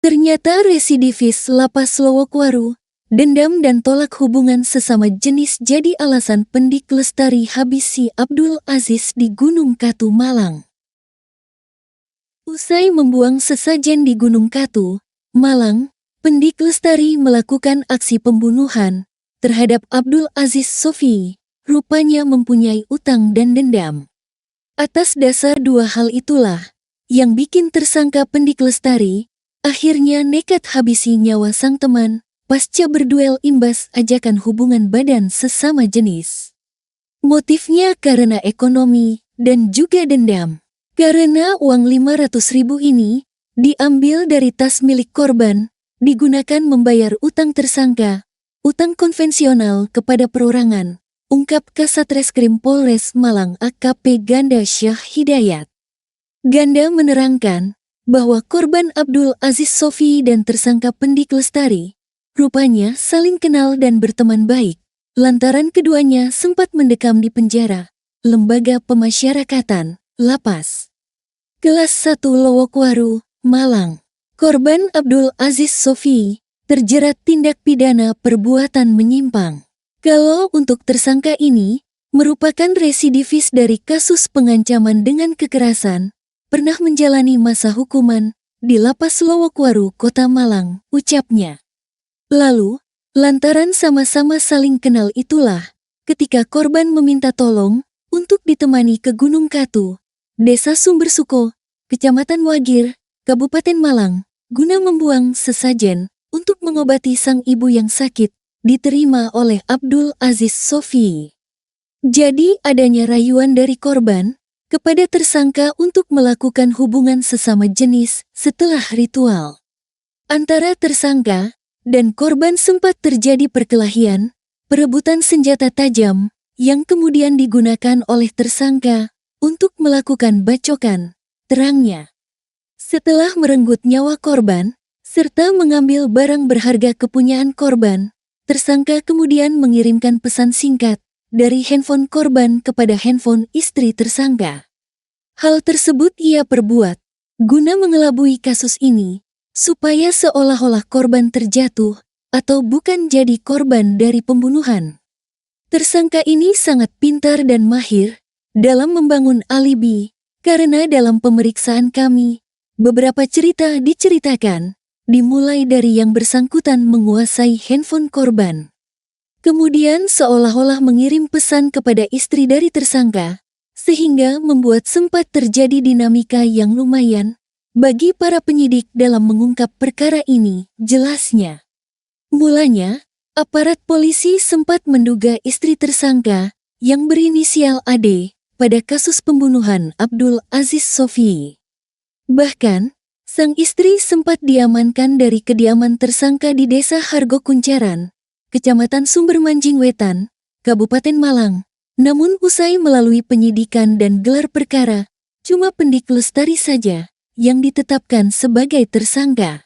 Ternyata residivis lapas Lowokwaru, dendam dan tolak hubungan sesama jenis jadi alasan Pendik Lestari habisi Abdul Aziz di Gunung Katu, Malang. Usai membuang sesajen di Gunung Katu, Malang, Pendik Lestari melakukan aksi pembunuhan terhadap Abdul Aziz Sofi. Rupanya mempunyai utang dan dendam. Atas dasar dua hal itulah yang bikin tersangka Pendik Lestari akhirnya nekat habisi nyawa sang teman pasca berduel imbas ajakan hubungan badan sesama jenis. Motifnya karena ekonomi dan juga dendam. Karena uang 500.000 ini diambil dari tas milik korban, digunakan membayar utang tersangka, utang konvensional kepada perorangan, ungkap Kasat Reskrim Polres Malang AKP Ganda Syah Hidayat. Ganda menerangkan bahwa korban Abdul Aziz Sofi dan tersangka Pendik Lestari rupanya saling kenal dan berteman baik, lantaran keduanya sempat mendekam di penjara Lembaga Pemasyarakatan, Lapas Kelas 1 Lowokwaru, Malang. Korban Abdul Aziz Sofi terjerat tindak pidana perbuatan menyimpang. Kalau untuk tersangka ini merupakan residivis dari kasus pengancaman dengan kekerasan, pernah menjalani masa hukuman di Lapas Lowokwaru, Kota Malang, ucapnya. Lalu, lantaran sama-sama saling kenal itulah, ketika korban meminta tolong untuk ditemani ke Gunung Katu, Desa Sumbersuko, Kecamatan Wagir, Kabupaten Malang, guna membuang sesajen untuk mengobati sang ibu yang sakit, diterima oleh Abdul Aziz Sofi. Jadi adanya rayuan dari korban kepada tersangka untuk melakukan hubungan sesama jenis setelah ritual. Antara tersangka dan korban sempat terjadi perkelahian, perebutan senjata tajam, yang kemudian digunakan oleh tersangka untuk melakukan bacokan, terangnya. Setelah merenggut nyawa korban, serta mengambil barang berharga kepunyaan korban, tersangka kemudian mengirimkan pesan singkat dari handphone korban kepada handphone istri tersangka. Hal tersebut ia perbuat guna mengelabui kasus ini, supaya seolah-olah korban terjatuh atau bukan jadi korban dari pembunuhan. Tersangka ini sangat pintar dan mahir dalam membangun alibi, karena dalam pemeriksaan kami, beberapa cerita diceritakan, dimulai dari yang bersangkutan menguasai handphone korban. Kemudian seolah-olah mengirim pesan kepada istri dari tersangka, sehingga membuat sempat terjadi dinamika yang lumayan bagi para penyidik dalam mengungkap perkara ini, jelasnya. Mulanya, aparat polisi sempat menduga istri tersangka yang berinisial AD pada kasus pembunuhan Abdul Aziz Sofi. Bahkan, sang istri sempat diamankan dari kediaman tersangka di Desa Hargo Kuncaran, Kecamatan Sumbermanjing Wetan, Kabupaten Malang. Namun usai melalui penyidikan dan gelar perkara, cuma Pendik Lestari saja yang ditetapkan sebagai tersangka.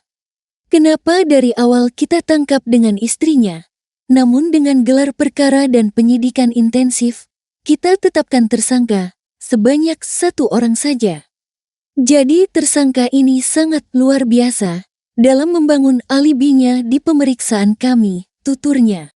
Kenapa dari awal kita tangkap dengan istrinya, namun dengan gelar perkara dan penyidikan intensif, kita tetapkan tersangka sebanyak 1 orang saja. Jadi tersangka ini sangat luar biasa dalam membangun alibinya di pemeriksaan kami, tuturnya.